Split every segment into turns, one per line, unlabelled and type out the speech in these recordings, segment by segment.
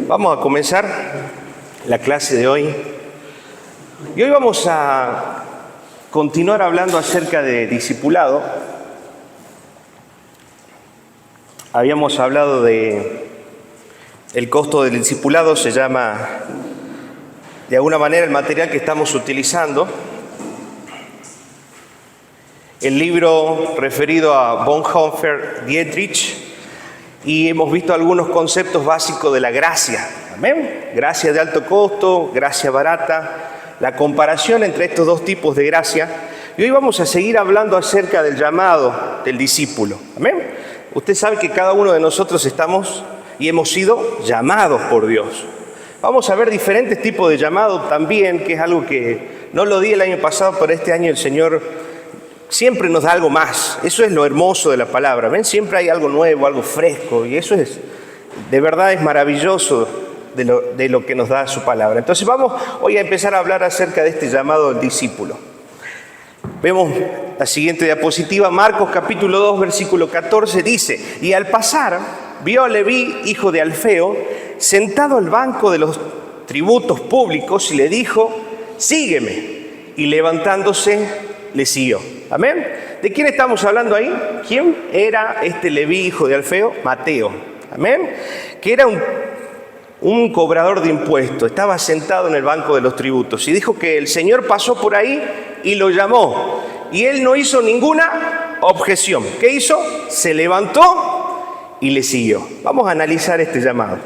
Vamos a comenzar la clase de hoy. Y hoy vamos a continuar hablando acerca de discipulado. Habíamos hablado de el costo del discipulado, se llama de alguna manera el material que estamos utilizando. El libro referido a Bonhoeffer Dietrich, y hemos visto algunos conceptos básicos de la gracia. ¿Amén? Gracia de alto costo, gracia barata, la comparación entre estos dos tipos de gracia. Y hoy vamos a seguir hablando acerca del llamado del discípulo. ¿Amén? Usted sabe que cada uno de nosotros estamos y hemos sido llamados por Dios. Vamos a ver diferentes tipos de llamado también, que es algo que no lo di el año pasado, pero este año el Señor siempre nos da algo más. Eso es lo hermoso de la palabra. ¿Ven? Siempre hay algo nuevo, algo fresco. Y eso es, de verdad, es maravilloso de lo que nos da su palabra. Entonces vamos hoy a empezar a hablar acerca de este llamado del discípulo. Vemos la siguiente diapositiva. Marcos capítulo 2, versículo 14 dice: y al pasar, vio a Leví, hijo de Alfeo, sentado al banco de los tributos públicos y le dijo: sígueme. Y levantándose, le siguió. Amén. ¿De quién estamos hablando ahí? ¿Quién era este Leví, hijo de Alfeo? Mateo. Amén. Que era un cobrador de impuestos. Estaba sentado en el banco de los tributos. Y dijo que el Señor pasó por ahí y lo llamó. Y él no hizo ninguna objeción. ¿Qué hizo? Se levantó y le siguió. Vamos a analizar este llamado.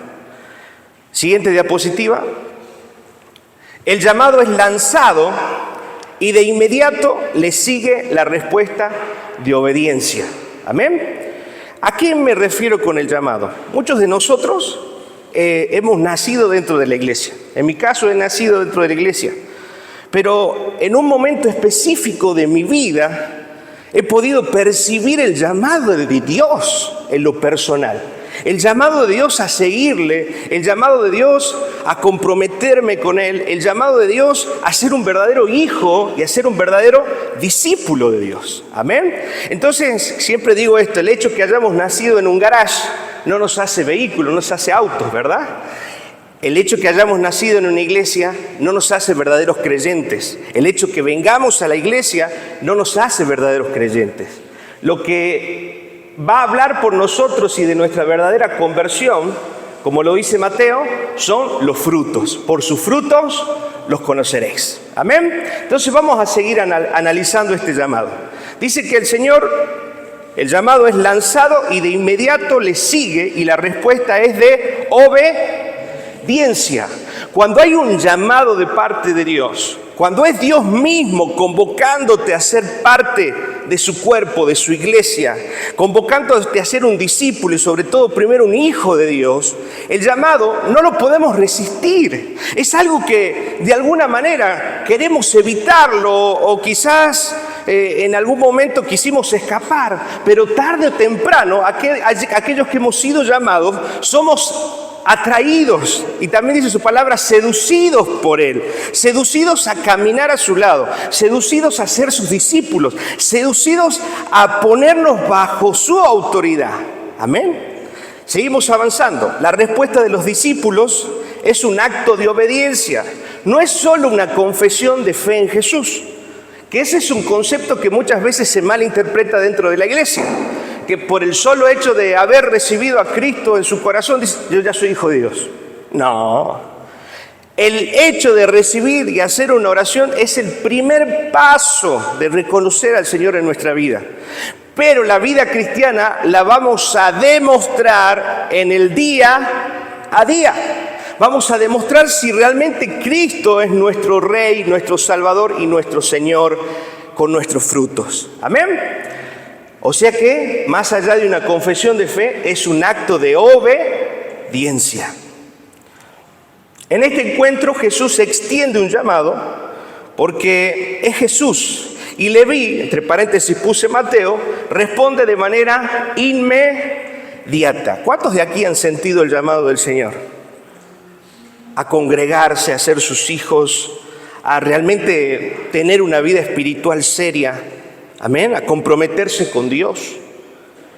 Siguiente diapositiva. El llamado es lanzado y de inmediato le sigue la respuesta de obediencia. ¿Amén? ¿A qué me refiero con el llamado? Muchos de nosotros hemos nacido dentro de la iglesia. En mi caso he nacido dentro de la iglesia. Pero en un momento específico de mi vida he podido percibir el llamado de Dios en lo personal. El llamado de Dios a seguirle, el llamado de Dios a comprometerme con Él, el llamado de Dios a ser un verdadero hijo y a ser un verdadero discípulo de Dios. Amén. Entonces, siempre digo esto: el hecho que hayamos nacido en un garage no nos hace vehículos, no nos hace autos, ¿verdad? El hecho que hayamos nacido en una iglesia no nos hace verdaderos creyentes. El hecho que vengamos a la iglesia no nos hace verdaderos creyentes. Lo que va a hablar por nosotros y de nuestra verdadera conversión, como lo dice Mateo, son los frutos. Por sus frutos los conoceréis. Amén. Entonces vamos a seguir analizando este llamado. Dice que el llamado es lanzado y de inmediato le sigue, y la respuesta es de obediencia. Cuando hay un llamado de parte de Dios, cuando es Dios mismo convocándote a ser parte de su cuerpo, de su iglesia, convocándote a ser un discípulo y sobre todo primero un hijo de Dios, el llamado no lo podemos resistir. Es algo que de alguna manera queremos evitarlo, o quizás en algún momento quisimos escapar, pero tarde o temprano aquellos que hemos sido llamados somos atraídos, y también dice su palabra, seducidos por Él, seducidos a caminar a su lado, seducidos a ser sus discípulos, seducidos a ponernos bajo su autoridad. Amén. Seguimos avanzando. La respuesta de los discípulos es un acto de obediencia. No es solo una confesión de fe en Jesús, que ese es un concepto que muchas veces se malinterpreta dentro de la iglesia. Que por el solo hecho de haber recibido a Cristo en su corazón, dice: yo ya soy hijo de Dios. No. El hecho de recibir y hacer una oración es el primer paso de reconocer al Señor en nuestra vida. Pero la vida cristiana la vamos a demostrar en el día a día. Vamos a demostrar si realmente Cristo es nuestro Rey, nuestro Salvador y nuestro Señor, con nuestros frutos. Amén. O sea que, más allá de una confesión de fe, es un acto de obediencia. En este encuentro Jesús extiende un llamado porque es Jesús. Y Leví, entre paréntesis puse Mateo, responde de manera inmediata. ¿Cuántos de aquí han sentido el llamado del Señor? A congregarse, a ser sus hijos, a realmente tener una vida espiritual seria. Amén, a comprometerse con Dios.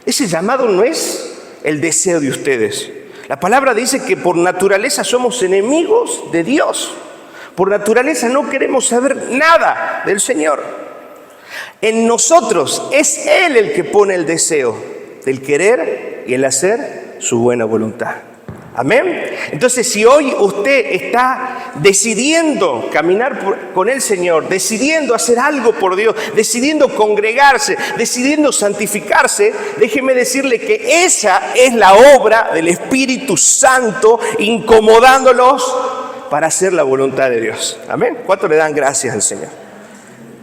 Ese llamado no es el deseo de ustedes. La palabra dice que por naturaleza somos enemigos de Dios. Por naturaleza no queremos saber nada del Señor. En nosotros es Él el que pone el deseo del querer y el hacer su buena voluntad. Amén. Entonces, si hoy usted está decidiendo caminar con el Señor, decidiendo hacer algo por Dios, decidiendo congregarse, decidiendo santificarse, déjeme decirle que esa es la obra del Espíritu Santo incomodándolos para hacer la voluntad de Dios. Amén. ¿Cuánto le dan gracias al Señor?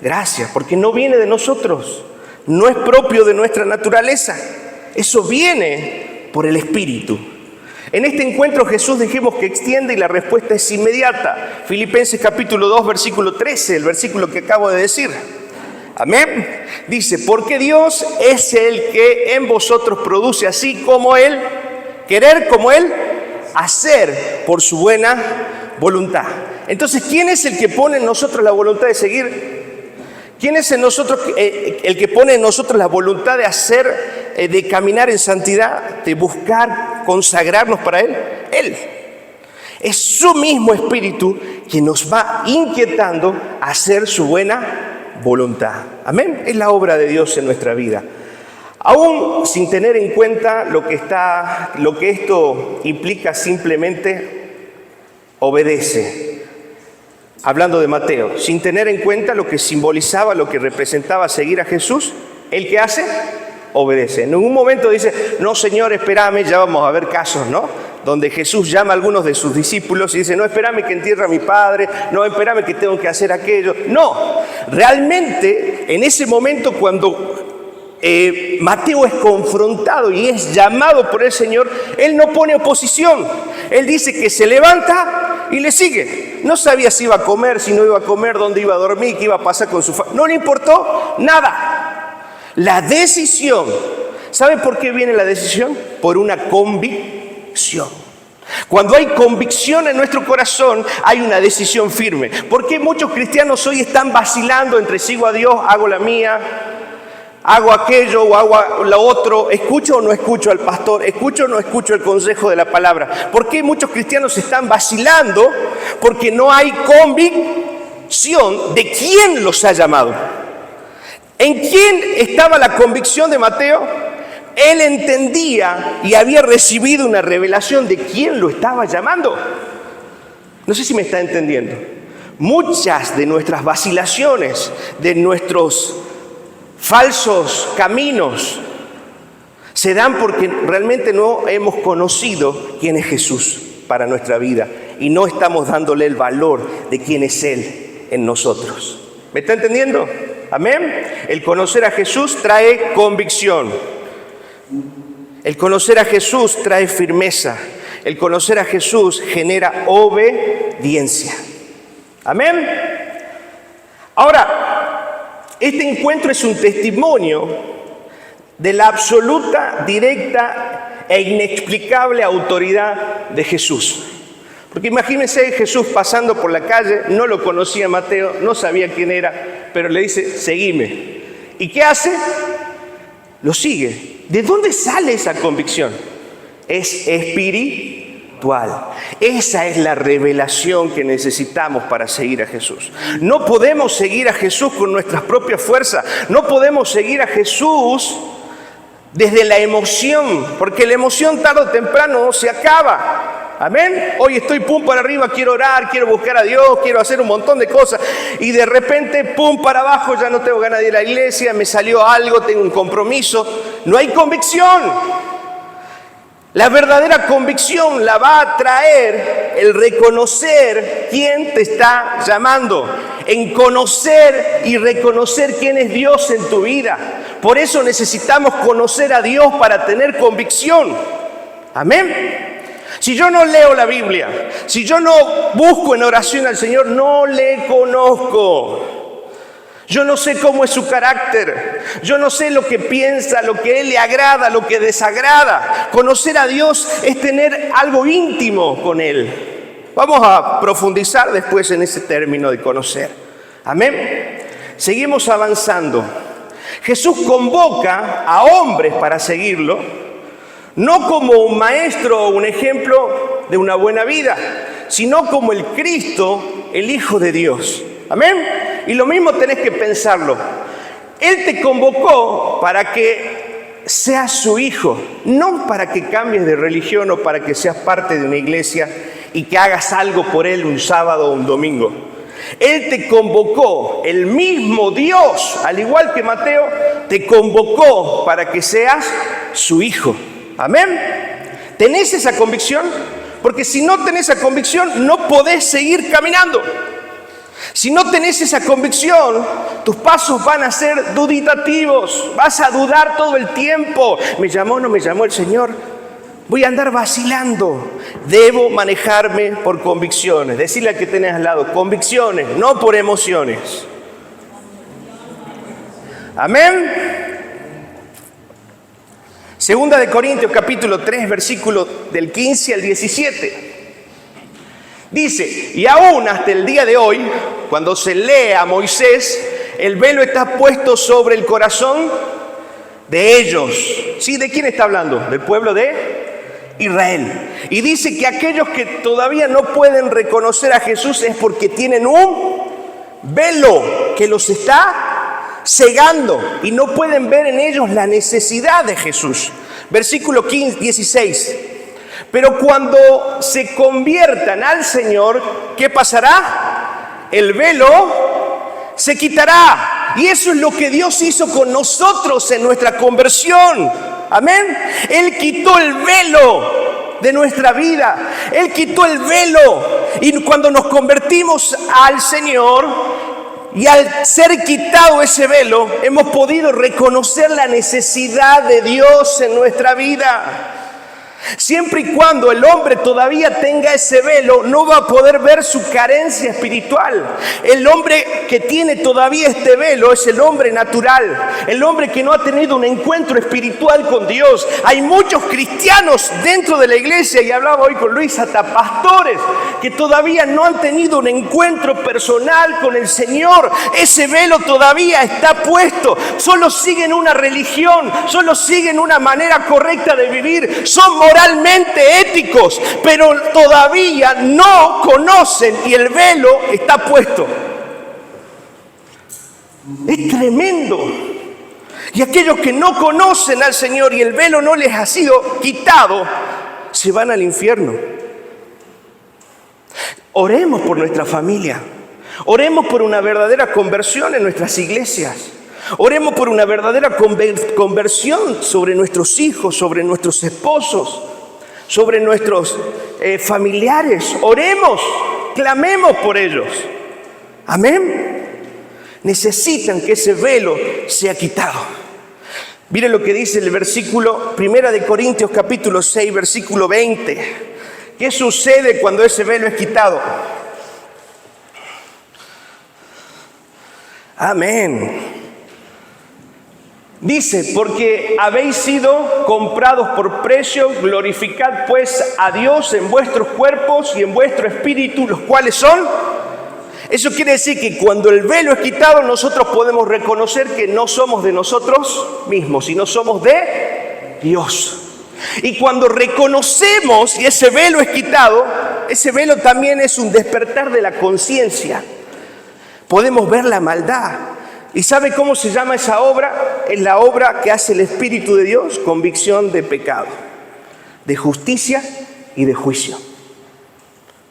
Gracias, porque no viene de nosotros, no es propio de nuestra naturaleza. Eso viene por el Espíritu. En este encuentro Jesús dijimos que extiende y la respuesta es inmediata. Filipenses capítulo 2, versículo 13, el versículo que acabo de decir. Amén. Dice, porque Dios es el que en vosotros produce así como Él, querer como Él, hacer por su buena voluntad. Entonces, ¿quién es el que pone en nosotros la voluntad de seguir? ¿Quién es en nosotros el que pone en nosotros la voluntad de hacer, de caminar en santidad, de buscar consagrarnos para Él? Él. Es su mismo Espíritu quien nos va inquietando a hacer su buena voluntad. Amén. Es la obra de Dios en nuestra vida. Aún sin tener en cuenta lo que esto implica, simplemente obedece. Hablando de Mateo, sin tener en cuenta lo que simbolizaba, lo que representaba seguir a Jesús, ¿el que hace? Obedece. En ningún momento dice, no Señor, espérame, ya vamos a ver casos, ¿no? Donde Jesús llama a algunos de sus discípulos y dice, no, espérame que entierre a mi padre, no, espérame que tengo que hacer aquello. No, realmente en ese momento cuando Mateo es confrontado y es llamado por el Señor, él no pone oposición. Él dice que se levanta y le sigue. No sabía si iba a comer, si no iba a comer, dónde iba a dormir, qué iba a pasar con su familia. No le importó nada. La decisión. ¿Sabe por qué viene la decisión? Por una convicción. Cuando hay convicción en nuestro corazón, hay una decisión firme. ¿Por qué muchos cristianos hoy están vacilando entre sigo a Dios, hago la mía, hago aquello o hago lo otro, escucho o no escucho al pastor, escucho o no escucho el consejo de la palabra? ¿Por qué muchos cristianos están vacilando? Porque no hay convicción de quién los ha llamado. ¿En quién estaba la convicción de Mateo? Él entendía y había recibido una revelación de quién lo estaba llamando. No sé si me está entendiendo. Muchas de nuestras vacilaciones, de nuestros falsos caminos, se dan porque realmente no hemos conocido quién es Jesús para nuestra vida y no estamos dándole el valor de quién es Él en nosotros. ¿Me está entendiendo? Amén. El conocer a Jesús trae convicción. El conocer a Jesús trae firmeza. El conocer a Jesús genera obediencia. Amén. Ahora, este encuentro es un testimonio de la absoluta, directa e inexplicable autoridad de Jesús. Porque imagínense Jesús pasando por la calle, no lo conocía Mateo, no sabía quién era, pero le dice, seguime. ¿Y qué hace? Lo sigue. ¿De dónde sale esa convicción? Es espiritual. Esa es la revelación que necesitamos para seguir a Jesús. No podemos seguir a Jesús con nuestras propias fuerzas. No podemos seguir a Jesús desde la emoción, porque la emoción tarde o temprano se acaba. Amén. Hoy estoy pum para arriba, quiero orar, quiero buscar a Dios, quiero hacer un montón de cosas y de repente pum para abajo, ya no tengo ganas de ir a la iglesia, me salió algo, tengo un compromiso. No hay convicción. La verdadera convicción la va a traer el reconocer quién te está llamando, en conocer y reconocer quién es Dios en tu vida. Por eso necesitamos conocer a Dios para tener convicción. Amén. Si yo no leo la Biblia, si yo no busco en oración al Señor, no le conozco. Yo no sé cómo es su carácter. Yo no sé lo que piensa, lo que a Él le agrada, lo que desagrada. Conocer a Dios es tener algo íntimo con Él. Vamos a profundizar después en ese término de conocer. Amén. Seguimos avanzando. Jesús convoca a hombres para seguirlo. No como un maestro o un ejemplo de una buena vida, sino como el Cristo, el Hijo de Dios. ¿Amén? Y lo mismo tenés que pensarlo. Él te convocó para que seas su hijo, no para que cambies de religión o para que seas parte de una iglesia y que hagas algo por él un sábado o un domingo. Él te convocó, el mismo Dios, al igual que Mateo, te convocó para que seas su hijo. ¿Amén? ¿Tenés esa convicción? Porque si no tenés esa convicción, no podés seguir caminando. Si no tenés esa convicción, tus pasos van a ser duditativos. Vas a dudar todo el tiempo. ¿Me llamó o no me llamó el Señor? Voy a andar vacilando. Debo manejarme por convicciones. Decirle al que tenés al lado, convicciones, no por emociones. Amén. Segunda de Corintios capítulo 3, versículo del 15 al 17. Dice, y aún hasta el día de hoy, cuando se lee a Moisés, el velo está puesto sobre el corazón de ellos. ¿Sí? ¿De quién está hablando? Del pueblo de Israel. Y dice que aquellos que todavía no pueden reconocer a Jesús es porque tienen un velo que los está cegando y no pueden ver en ellos la necesidad de Jesús. Versículo 16. Pero cuando se conviertan al Señor, ¿qué pasará? El velo se quitará. Y eso es lo que Dios hizo con nosotros en nuestra conversión. Amén. Él quitó el velo de nuestra vida. Él quitó el velo. Y cuando nos convertimos al Señor, y al ser quitado ese velo, hemos podido reconocer la necesidad de Dios en nuestra vida. Siempre y cuando el hombre todavía tenga ese velo, no va a poder ver su carencia espiritual. El hombre que tiene todavía este velo es el hombre natural, el hombre que no ha tenido un encuentro espiritual con Dios. Hay muchos cristianos dentro de la iglesia, y hablaba hoy con Luis, hasta pastores, que todavía no han tenido un encuentro personal con el Señor. Ese velo todavía está puesto. Solo siguen una religión, solo siguen una manera correcta de vivir. Son moralmente éticos, pero todavía no conocen y el velo está puesto. Es tremendo. Y aquellos que no conocen al Señor y el velo no les ha sido quitado, se van al infierno. Oremos por nuestra familia. Oremos por una verdadera conversión en nuestras iglesias. Oremos por una verdadera conversión sobre nuestros hijos, sobre nuestros esposos, sobre nuestros familiares. Oremos, clamemos por ellos. Amén. Necesitan que ese velo sea quitado. Miren lo que dice el versículo 1 de Corintios capítulo 6, versículo 20. ¿Qué sucede cuando ese velo es quitado? Amén. Dice, porque habéis sido comprados por precio, glorificad pues a Dios en vuestros cuerpos y en vuestro espíritu, los cuales son. Eso quiere decir que cuando el velo es quitado, nosotros podemos reconocer que no somos de nosotros mismos, sino somos de Dios. Y cuando reconocemos y ese velo es quitado, ese velo también es un despertar de la conciencia. Podemos ver la maldad. ¿Y sabe cómo se llama esa obra? Es la obra que hace el Espíritu de Dios, convicción de pecado, de justicia y de juicio.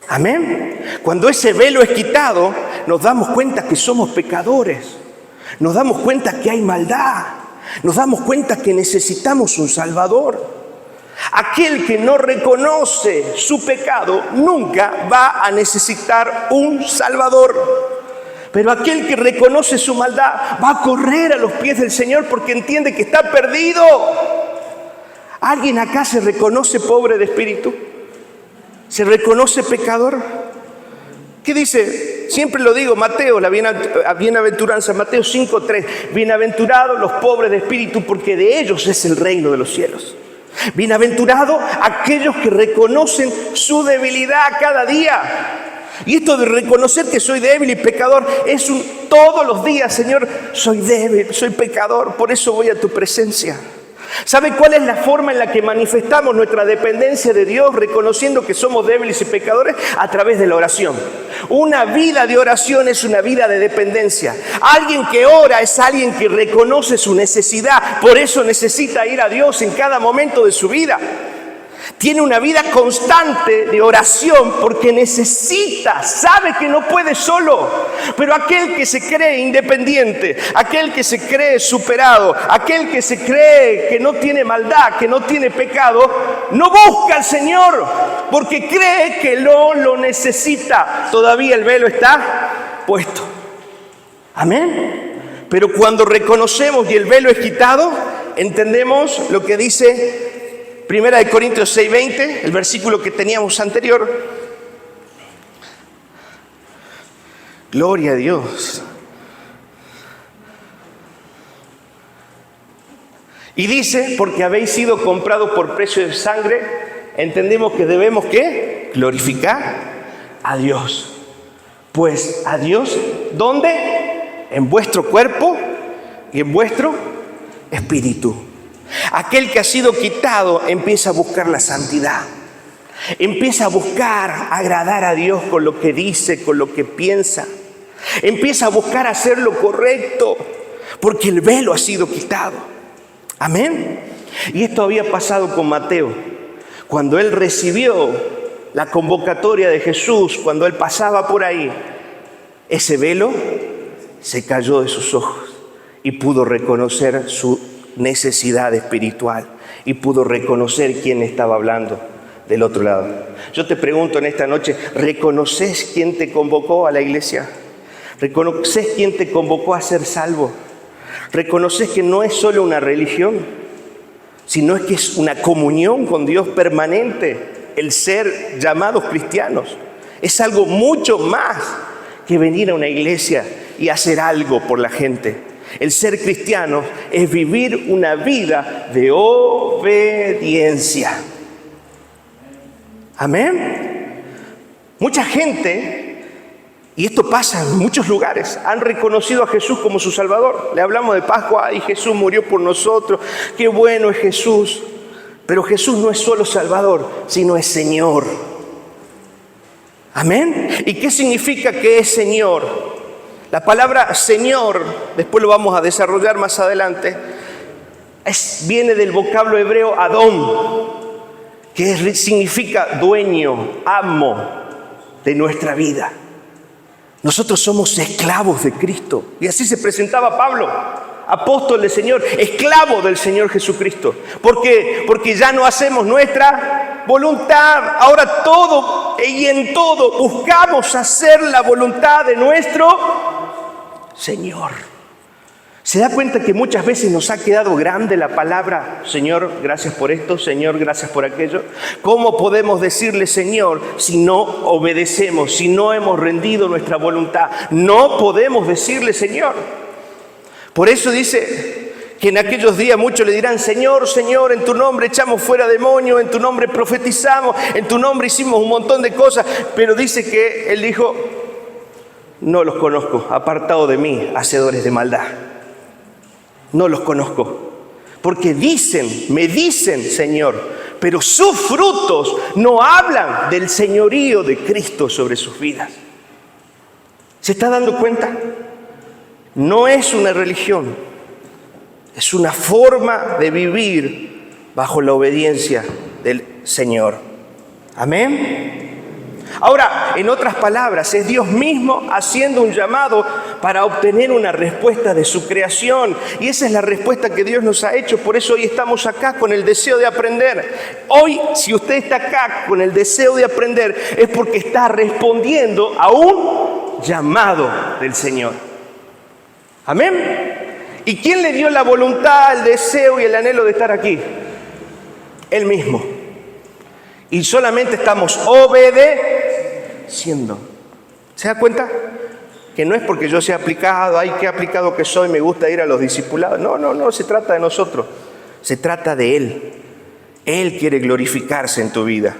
Amén. Cuando ese velo es quitado, nos damos cuenta que somos pecadores. Nos damos cuenta que hay maldad. Nos damos cuenta que necesitamos un Salvador. Aquel que no reconoce su pecado nunca va a necesitar un Salvador. Pero aquel que reconoce su maldad va a correr a los pies del Señor porque entiende que está perdido. ¿Alguien acá se reconoce pobre de espíritu? ¿Se reconoce pecador? ¿Qué dice? Siempre lo digo, Mateo, la bienaventuranza, Mateo 5:3. Bienaventurados los pobres de espíritu porque de ellos es el reino de los cielos. Bienaventurados aquellos que reconocen su debilidad cada día. Y esto de reconocer que soy débil y pecador es todos los días, Señor, soy débil, soy pecador, por eso voy a tu presencia. ¿Sabe cuál es la forma en la que manifestamos nuestra dependencia de Dios, reconociendo que somos débiles y pecadores? A través de la oración. Una vida de oración es una vida de dependencia. Alguien que ora es alguien que reconoce su necesidad, por eso necesita ir a Dios en cada momento de su vida. Tiene una vida constante de oración porque necesita, sabe que no puede solo. Pero aquel que se cree independiente, aquel que se cree superado, aquel que se cree que no tiene maldad, que no tiene pecado, no busca al Señor porque cree que no lo necesita. Todavía el velo está puesto. Amén. Pero cuando reconocemos y el velo es quitado, entendemos lo que dice 1 Corintios 6:20, el versículo que teníamos anterior. Gloria a Dios. Y dice, porque habéis sido comprados por precio de sangre, entendemos que debemos, ¿qué? Glorificar a Dios. Pues a Dios, ¿dónde? En vuestro cuerpo y en vuestro espíritu. Aquel que ha sido quitado empieza a buscar la santidad. Empieza a buscar agradar a Dios con lo que dice, con lo que piensa. Empieza a buscar hacer lo correcto, porque el velo ha sido quitado. Amén. Y esto había pasado con Mateo. Cuando él recibió la convocatoria de Jesús, cuando él pasaba por ahí, ese velo se cayó de sus ojos y pudo reconocer su necesidad espiritual y pudo reconocer quién estaba hablando del otro lado. Yo te pregunto en esta noche, ¿reconoces quién te convocó a la iglesia? ¿Reconoces quién te convocó a ser salvo? ¿Reconoces que no es solo una religión, sino que es una comunión con Dios permanente, el ser llamados cristianos? Es algo mucho más que venir a una iglesia y hacer algo por la gente. El ser cristiano es vivir una vida de obediencia. Amén. Mucha gente, y esto pasa en muchos lugares, han reconocido a Jesús como su Salvador. Le hablamos de Pascua y Jesús murió por nosotros. Qué bueno es Jesús. Pero Jesús no es solo Salvador, sino es Señor. Amén. ¿Y qué significa que es Señor? La palabra Señor, después lo vamos a desarrollar más adelante, viene del vocablo hebreo Adón, que significa dueño, amo de nuestra vida. Nosotros somos esclavos de Cristo. Y así se presentaba Pablo, apóstol del Señor, esclavo del Señor Jesucristo. ¿Por qué? Porque ya no hacemos nuestra voluntad. Ahora todo y en todo buscamos hacer la voluntad de nuestro Señor. ¿Se da cuenta que muchas veces nos ha quedado grande la palabra Señor, gracias por esto, Señor, gracias por aquello? ¿Cómo podemos decirle Señor si no obedecemos, si no hemos rendido nuestra voluntad? No podemos decirle Señor. Por eso dice que en aquellos días muchos le dirán Señor, Señor, en tu nombre echamos fuera demonios, en tu nombre profetizamos, en tu nombre hicimos un montón de cosas. Pero dice que él dijo, no los conozco, apartado de mí, hacedores de maldad. No los conozco, porque me dicen Señor, pero sus frutos no hablan del señorío de Cristo sobre sus vidas. ¿Se está dando cuenta? No es una religión, es una forma de vivir bajo la obediencia del Señor. Amén. Ahora, en otras palabras, es Dios mismo haciendo un llamado para obtener una respuesta de su creación. Y esa es la respuesta que Dios nos ha hecho. Por eso hoy estamos acá con el deseo de aprender. Hoy, si usted está acá con el deseo de aprender, es porque está respondiendo a un llamado del Señor. Amén. ¿Y quién le dio la voluntad, el deseo y el anhelo de estar aquí? Él mismo. Y solamente estamos obedeciendo. ¿Se da cuenta? Que no es porque yo sea aplicado, ay, qué aplicado que soy, me gusta ir a los discipulados. No se trata de nosotros, se trata de Él. Él quiere glorificarse en tu vida.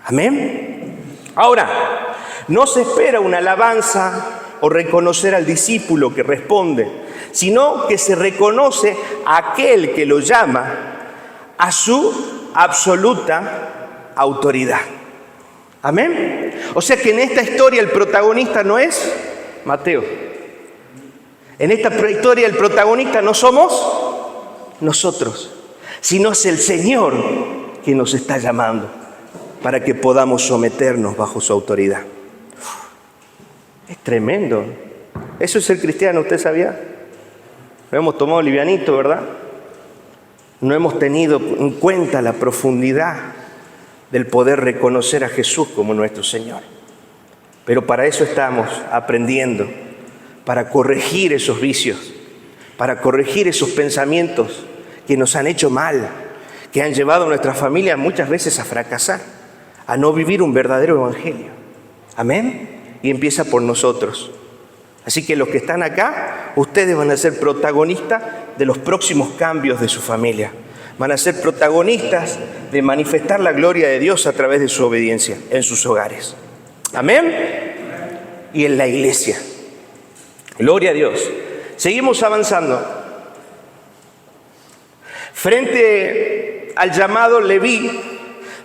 Amén. Ahora, no se espera una alabanza o reconocer al discípulo que responde, sino que se reconoce a aquel que lo llama a su absoluta autoridad. ¿Amén? O sea que en esta historia el protagonista no es Mateo. En esta historia el protagonista no somos nosotros, sino es el Señor que nos está llamando para que podamos someternos bajo su autoridad. Es tremendo. Eso es ser cristiano, ¿usted sabía? Lo hemos tomado livianito, ¿verdad? No hemos tenido en cuenta la profundidad del poder reconocer a Jesús como nuestro Señor. Pero para eso estamos aprendiendo, para corregir esos vicios, para corregir esos pensamientos que nos han hecho mal, que han llevado a nuestra familia muchas veces a fracasar, a no vivir un verdadero evangelio. Amén. Y empieza por nosotros. Así que los que están acá, ustedes van a ser protagonistas de los próximos cambios de su familia. Van a ser protagonistas de manifestar la gloria de Dios a través de su obediencia en sus hogares. Amén. Y en la iglesia. Gloria a Dios. Seguimos avanzando. Frente al llamado, Leví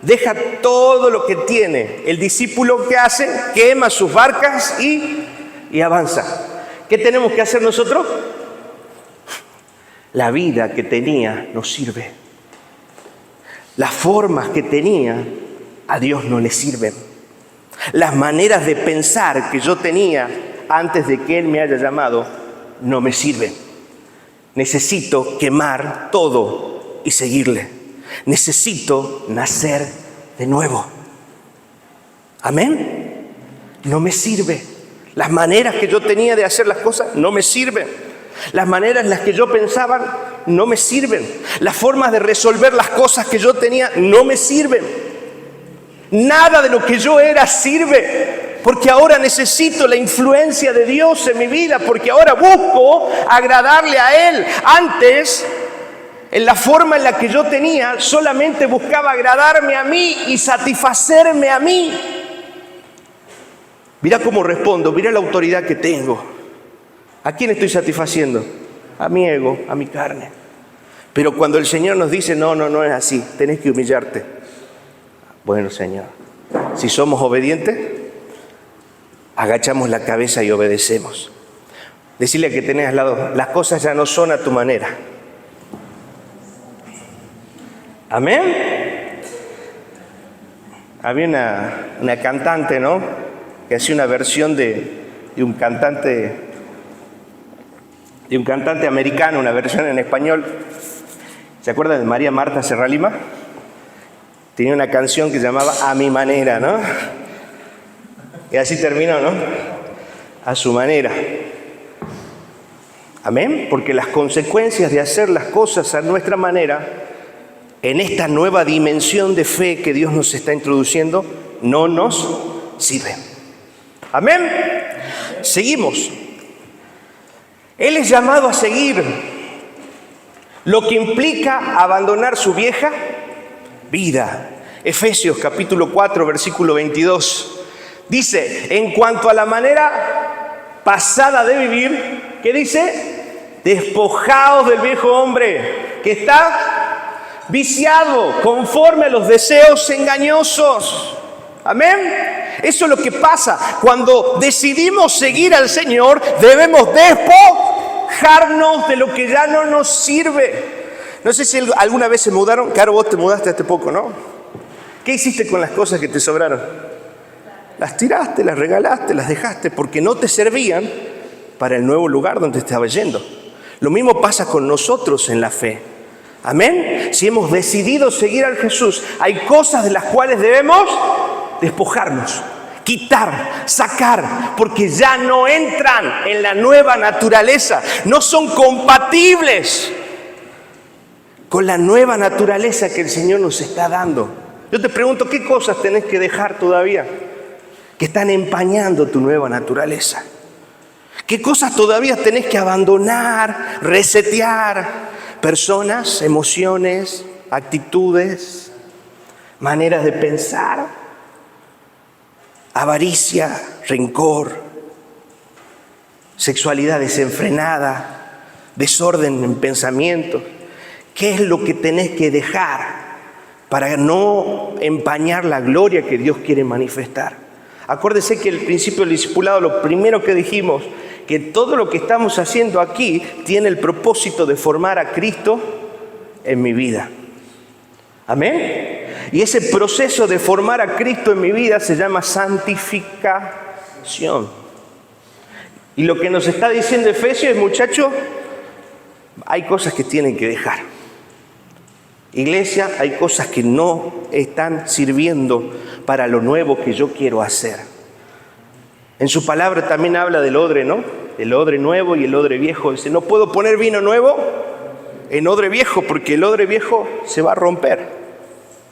deja todo lo que tiene. El discípulo, ¿qué hace? Quema sus barcas y avanza. ¿Qué tenemos que hacer nosotros? La vida que tenía nos sirve. Las formas que tenía a Dios no le sirven. Las maneras de pensar que yo tenía antes de que Él me haya llamado no me sirven. Necesito quemar todo y seguirle. Necesito nacer de nuevo. Amén. No me sirve. Las maneras que yo tenía de hacer las cosas no me sirven. Las maneras en las que yo pensaba no me sirven. Las formas de resolver las cosas que yo tenía no me sirven. Nada de lo que yo era sirve. Porque ahora necesito la influencia de Dios en mi vida. Porque ahora busco agradarle a Él. Antes, en la forma en la que yo tenía, solamente buscaba agradarme a mí y satisfacerme a mí. Mira cómo respondo, mira la autoridad que tengo. ¿A quién estoy satisfaciendo? A mi ego, a mi carne. Pero cuando el Señor nos dice, no es así, tenés que humillarte. Bueno, Señor, si somos obedientes, agachamos la cabeza y obedecemos. Decirle que tenés al lado, las cosas ya no son a tu manera. Amén. Había una cantante, ¿no?, que hacía una versión de un cantante americano, una versión en español. ¿Se acuerdan de María Marta Serralima? Tenía una canción que se llamaba A mi manera, ¿no? Y así terminó, ¿no? A su manera. Amén. Porque las consecuencias de hacer las cosas a nuestra manera, en esta nueva dimensión de fe que Dios nos está introduciendo, no nos sirven. Amén. Seguimos. Él es llamado a seguir, lo que implica abandonar su vieja vida. Efesios capítulo 4, versículo 22. Dice, en cuanto a la manera pasada de vivir, ¿qué dice? Despojaos del viejo hombre que está viciado conforme a los deseos engañosos. Amén. Eso es lo que pasa. Cuando decidimos seguir al Señor, debemos despojarnos de lo que ya no nos sirve. No sé si alguna vez se mudaron. Caro, vos te mudaste hace poco, ¿no? ¿Qué hiciste con las cosas que te sobraron? Las tiraste, las regalaste, las dejaste, porque no te servían para el nuevo lugar donde estabas yendo. Lo mismo pasa con nosotros en la fe. Amén. Si hemos decidido seguir a Jesús, hay cosas de las cuales debemos despojarnos, quitar, sacar, porque ya no entran en la nueva naturaleza, no son compatibles con la nueva naturaleza que el Señor nos está dando. Yo te pregunto, ¿qué cosas tenés que dejar todavía que están empañando tu nueva naturaleza? ¿Qué cosas todavía tenés que abandonar, resetear? Personas, emociones, actitudes, maneras de pensar, avaricia, rencor. sexualidad desenfrenada, desorden en pensamientos. ¿Qué es lo que tenés que dejar para no empañar la gloria que Dios quiere manifestar? Acuérdese que el principio del discipulado, lo primero que dijimos, que todo lo que estamos haciendo aquí tiene el propósito de formar a Cristo en mi vida. Amén. Y ese proceso de formar a Cristo en mi vida se llama santificación. Y lo que nos está diciendo Efesios es, muchachos, hay cosas que tienen que dejar. Iglesia, hay cosas que no están sirviendo para lo nuevo que yo quiero hacer. En su palabra también habla del odre, ¿no? El odre nuevo y el odre viejo. Dice, no puedo poner vino nuevo en odre viejo porque el odre viejo se va a romper.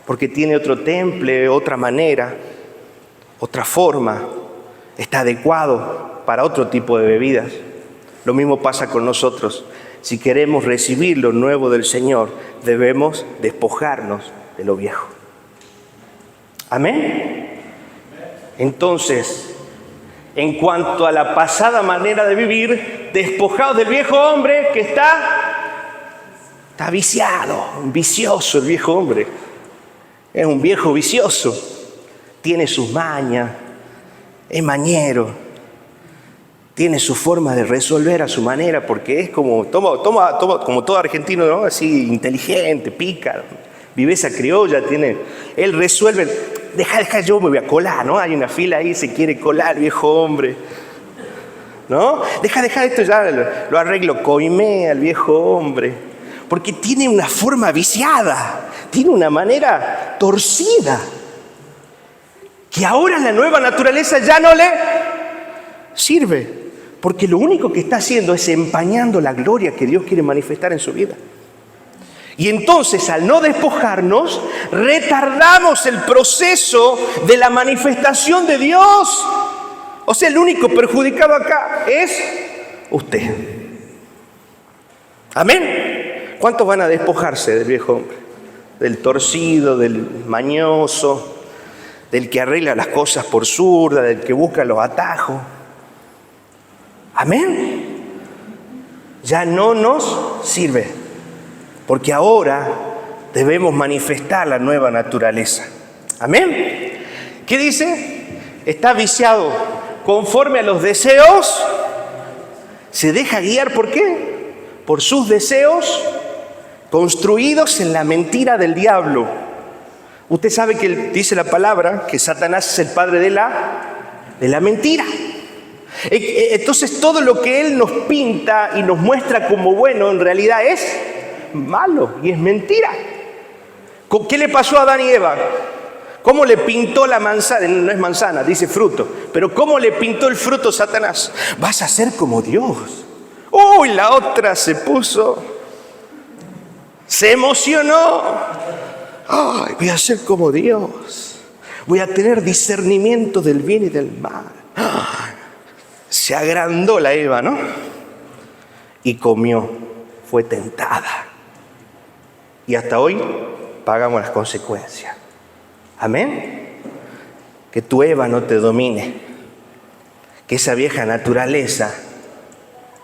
Porque tiene otro temple, otra manera, otra forma. Está adecuado para otro tipo de bebidas. Lo mismo pasa con nosotros. Si queremos recibir lo nuevo del Señor, debemos despojarnos de lo viejo. Amén. Entonces, en cuanto a la pasada manera de vivir, despojados del viejo hombre que está viciado, vicioso el viejo hombre. Es un viejo vicioso, tiene sus mañas, es mañero, tiene su forma de resolver a su manera, porque es como como todo argentino, ¿no? Así inteligente, pícaro, viveza criolla, él resuelve, deja, yo me voy a colar, ¿no? Hay una fila ahí, se quiere colar, viejo hombre, ¿no? Deja esto, ya lo arreglo, coimea al viejo hombre, porque tiene una forma viciada, tiene una manera torcida, que ahora la nueva naturaleza ya no le sirve. Porque lo único que está haciendo es empañando la gloria que Dios quiere manifestar en su vida. Y entonces, al no despojarnos, retardamos el proceso de la manifestación de Dios. O sea, el único perjudicado acá es usted. Amén. ¿Cuántos van a despojarse del viejo hombre? Del torcido, del mañoso, del que arregla las cosas por zurda, del que busca los atajos. Amén. Ya no nos sirve, porque ahora debemos manifestar la nueva naturaleza. Amén. ¿Qué dice? Está viciado conforme a los deseos, se deja guiar, ¿por qué? Por sus deseos construidos en la mentira del diablo. Usted sabe que dice la palabra que Satanás es el padre de la mentira. Entonces todo lo que él nos pinta y nos muestra como bueno en realidad es malo y es mentira. ¿Qué le pasó a Adán y Eva? ¿Cómo le pintó la manzana? No es manzana, dice fruto. Pero ¿cómo le pintó el fruto Satanás? Vas a ser como Dios. Uy, la otra se emocionó. Ay, voy a ser como Dios. Voy a tener discernimiento del bien y del mal. Se agrandó la Eva, ¿no? Y comió, fue tentada. Y hasta hoy pagamos las consecuencias. Amén. Que tu Eva no te domine. Que esa vieja naturaleza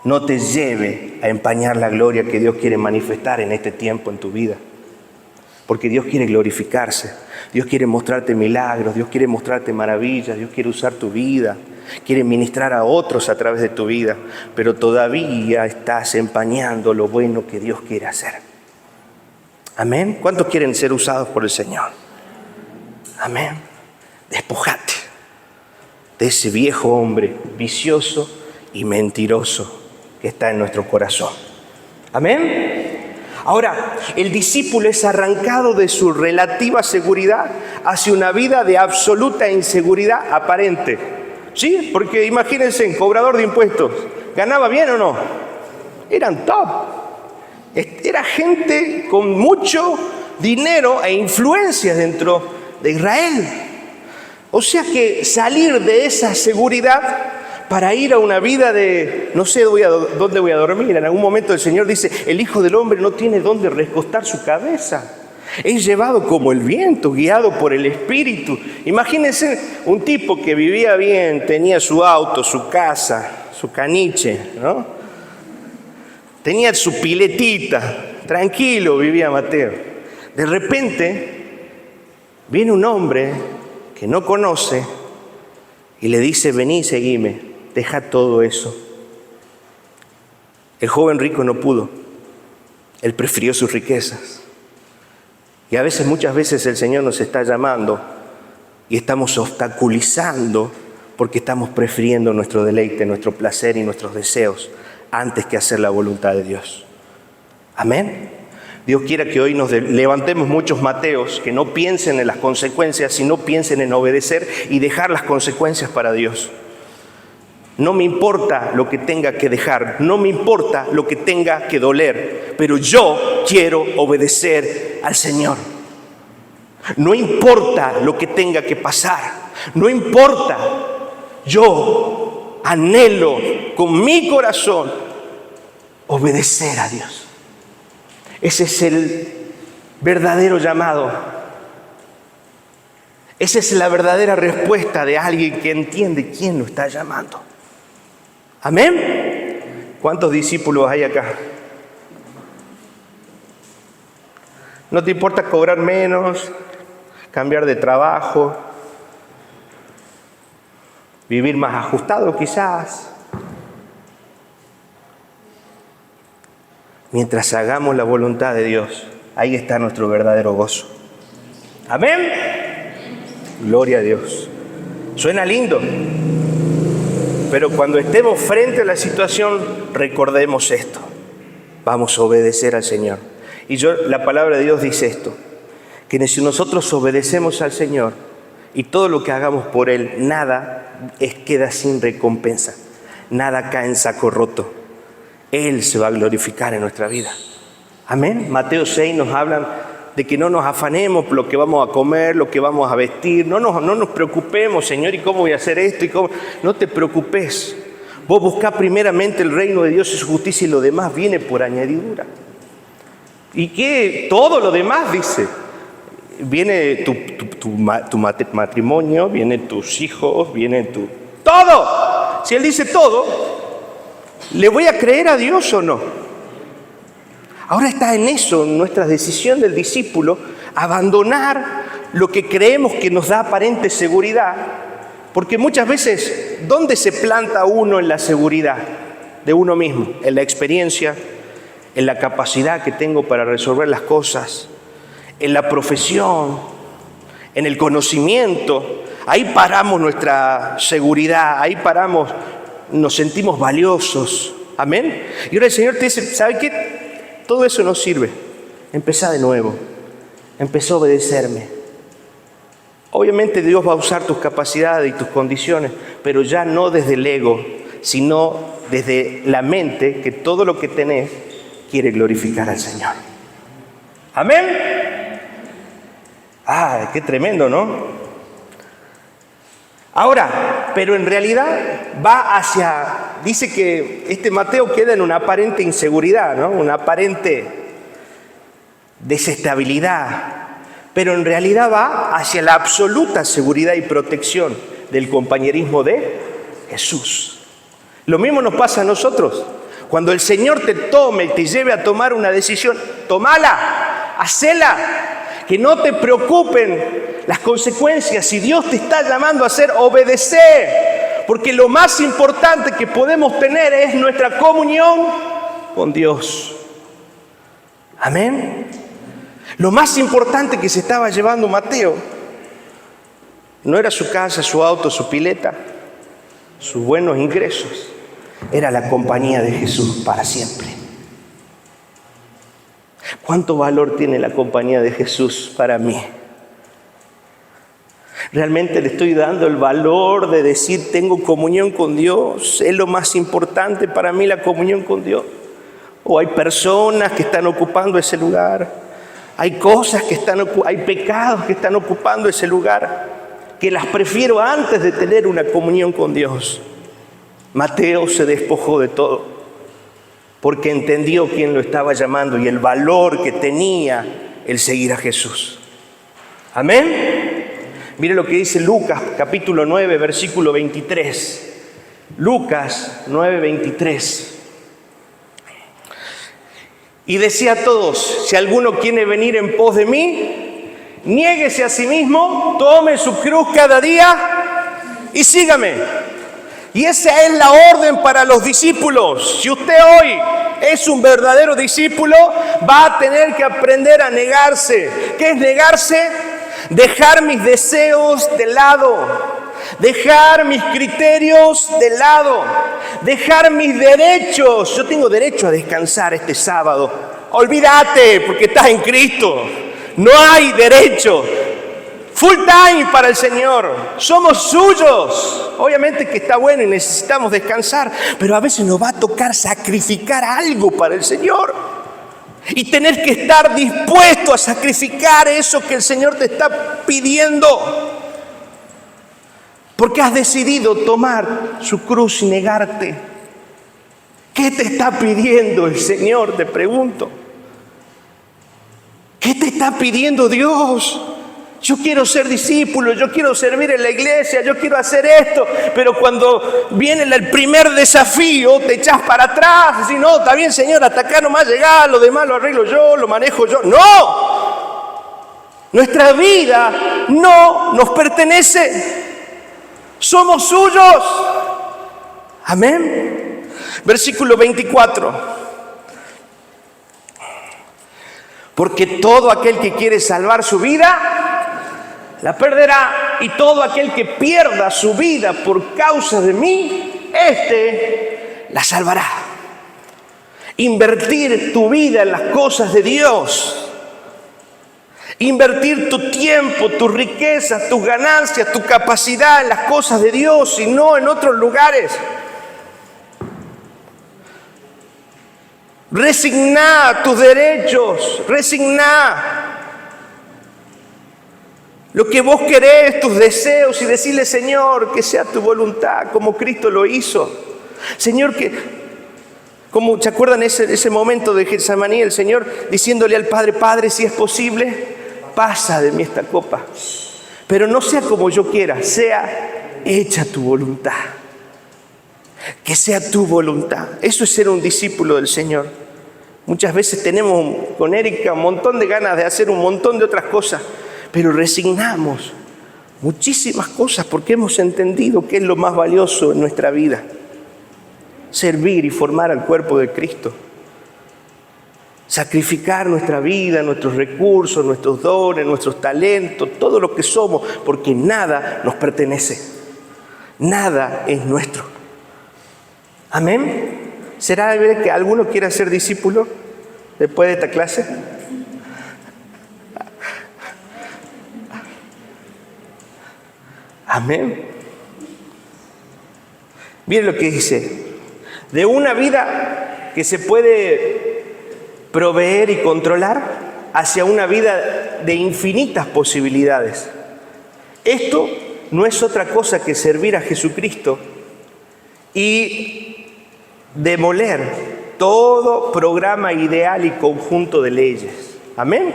no te lleve a empañar la gloria que Dios quiere manifestar en este tiempo en tu vida. Porque Dios quiere glorificarse. Dios quiere mostrarte milagros. Dios quiere mostrarte maravillas. Dios quiere usar tu vida. Quiere ministrar a otros a través de tu vida, pero todavía estás empañando lo bueno que Dios quiere hacer. Amén. ¿Cuántos quieren ser usados por el Señor? Amén. Despojate de ese viejo hombre vicioso y mentiroso que está en nuestro corazón. Amén. Ahora, el discípulo es arrancado de su relativa seguridad hacia una vida de absoluta inseguridad aparente. ¿Sí? Porque imagínense, en cobrador de impuestos, ¿ganaba bien o no? Eran top. Era gente con mucho dinero e influencia dentro de Israel. O sea que salir de esa seguridad para ir a una vida de, no sé dónde voy a dormir. En algún momento el Señor dice, el Hijo del Hombre no tiene dónde recostar su cabeza. Es llevado como el viento, guiado por el Espíritu. Imagínense un tipo que vivía bien, tenía su auto, su casa, su caniche, ¿no? Tenía su piletita, tranquilo vivía Mateo. De repente viene un hombre que no conoce y le dice: vení, seguime, deja todo eso. El joven rico no pudo, él prefirió sus riquezas. Y a veces, muchas veces el Señor nos está llamando y estamos obstaculizando porque estamos prefiriendo nuestro deleite, nuestro placer y nuestros deseos antes que hacer la voluntad de Dios. Amén. Dios quiera que hoy nos levantemos muchos Mateos que no piensen en las consecuencias, sino piensen en obedecer y dejar las consecuencias para Dios. No me importa lo que tenga que dejar, no me importa lo que tenga que doler, pero yo quiero obedecer al Señor. No importa lo que tenga que pasar, no importa, yo anhelo con mi corazón obedecer a Dios. Ese es el verdadero llamado. Esa es la verdadera respuesta de alguien que entiende quién lo está llamando. ¿Amén? ¿Cuántos discípulos hay acá? ¿No te importa cobrar menos, cambiar de trabajo, vivir más ajustado quizás? Mientras hagamos la voluntad de Dios, ahí está nuestro verdadero gozo. ¿Amén? Gloria a Dios. Suena lindo, pero cuando estemos frente a la situación, recordemos esto. Vamos a obedecer al Señor. Y la palabra de Dios dice esto, que si nosotros obedecemos al Señor y todo lo que hagamos por Él, nada queda sin recompensa, nada cae en saco roto. Él se va a glorificar en nuestra vida. Amén. Mateo 6 nos hablan de que no nos afanemos por lo que vamos a comer, lo que vamos a vestir. No nos preocupemos, Señor, ¿y cómo voy a hacer esto? No te preocupes. Vos buscá primeramente el reino de Dios y su justicia y lo demás viene por añadidura. ¿Y qué? Todo lo demás, dice. Viene tu matrimonio, vienen tus hijos, viene todo. Si Él dice todo, ¿le voy a creer a Dios o no? Ahora está en eso, en nuestra decisión del discípulo, abandonar lo que creemos que nos da aparente seguridad. Porque muchas veces, ¿dónde se planta uno en la seguridad de uno mismo? En la experiencia, en la capacidad que tengo para resolver las cosas, en la profesión, en el conocimiento. Ahí paramos nuestra seguridad, ahí paramos, nos sentimos valiosos. Amén. Y ahora el Señor te dice, ¿sabe qué? Todo eso no sirve. Empezá de nuevo. Empezá a obedecerme. Obviamente Dios va a usar tus capacidades y tus condiciones, pero ya no desde el ego, sino desde la mente que todo lo que tenés quiere glorificar al Señor. Amén. Ah, qué tremendo, ¿no? Ahora, pero en realidad va hacia, dice que este Mateo queda en una aparente inseguridad, ¿no? Una aparente desestabilidad, pero en realidad va hacia la absoluta seguridad y protección del compañerismo de Jesús. Lo mismo nos pasa a nosotros. Cuando el Señor te tome y te lleve a tomar una decisión, tómala, hacela, que no te preocupen las consecuencias. Si Dios te está llamando a hacer, obedecer, porque lo más importante que podemos tener es nuestra comunión con Dios. Amén. Lo más importante que se estaba llevando Mateo no era su casa, su auto, su pileta, sus buenos ingresos, era la compañía de Jesús para siempre. ¿Cuánto valor tiene la compañía de Jesús para mí? ¿Realmente le estoy dando el valor de decir tengo comunión con Dios? ¿Es lo más importante para mí la comunión con Dios? ¿O hay personas que están ocupando ese lugar? ¿Hay cosas que hay pecados que están ocupando ese lugar? Que las prefiero antes de tener una comunión con Dios. Mateo se despojó de todo porque entendió quién lo estaba llamando y el valor que tenía el seguir a Jesús. Amén. Mire lo que dice Lucas capítulo 9 versículo 23. Lucas 9:23. Y decía a todos: si alguno quiere venir en pos de mí, niéguese a sí mismo, tome su cruz cada día y sígame. Y esa es la orden para los discípulos. Si usted hoy es un verdadero discípulo, va a tener que aprender a negarse. ¿Qué es negarse? Dejar mis deseos de lado, dejar mis criterios de lado, dejar mis derechos. Yo tengo derecho a descansar este sábado. Olvídate, porque estás en Cristo. No hay derecho. Full time para el Señor. Somos suyos. Obviamente que está bueno y necesitamos descansar, pero a veces nos va a tocar sacrificar algo para el Señor. Y tener que estar dispuesto a sacrificar eso que el Señor te está pidiendo. Porque has decidido tomar su cruz y negarte. ¿Qué te está pidiendo el Señor? Te pregunto. ¿Qué te está pidiendo Dios? Yo quiero ser discípulo, yo quiero servir en la iglesia, yo quiero hacer esto, pero cuando viene el primer desafío te echas para atrás, decís, no, está bien Señor, hasta acá nomás llegás, lo demás lo arreglo yo, lo manejo yo. ¡No! Nuestra vida no nos pertenece, somos suyos. Amén. Versículo 24. Porque todo aquel que quiere salvar su vida la perderá, y todo aquel que pierda su vida por causa de mí, la salvará. Invertir tu vida en las cosas de Dios. Invertir tu tiempo, tus riquezas, tus ganancias, tu capacidad en las cosas de Dios y no en otros lugares. Resigná tus derechos, resigná lo que vos querés, tus deseos, y decirle, Señor, que sea tu voluntad, como Cristo lo hizo. Señor, como ¿se acuerdan ese momento de Getsemaní? El Señor diciéndole al Padre, Padre, si es posible, pasa de mí esta copa. Pero no sea como yo quiera, sea hecha tu voluntad. Que sea tu voluntad. Eso es ser un discípulo del Señor. Muchas veces tenemos con Erika un montón de ganas de hacer un montón de otras cosas, pero resignamos muchísimas cosas porque hemos entendido que es lo más valioso en nuestra vida. Servir y formar al cuerpo de Cristo. Sacrificar nuestra vida, nuestros recursos, nuestros dones, nuestros talentos, todo lo que somos, porque nada nos pertenece. Nada es nuestro. Amén. ¿Será que alguno quiera ser discípulo después de esta clase? Amén. Miren lo que dice. De una vida que se puede proveer y controlar hacia una vida de infinitas posibilidades. Esto no es otra cosa que servir a Jesucristo y demoler todo programa ideal y conjunto de leyes. Amén.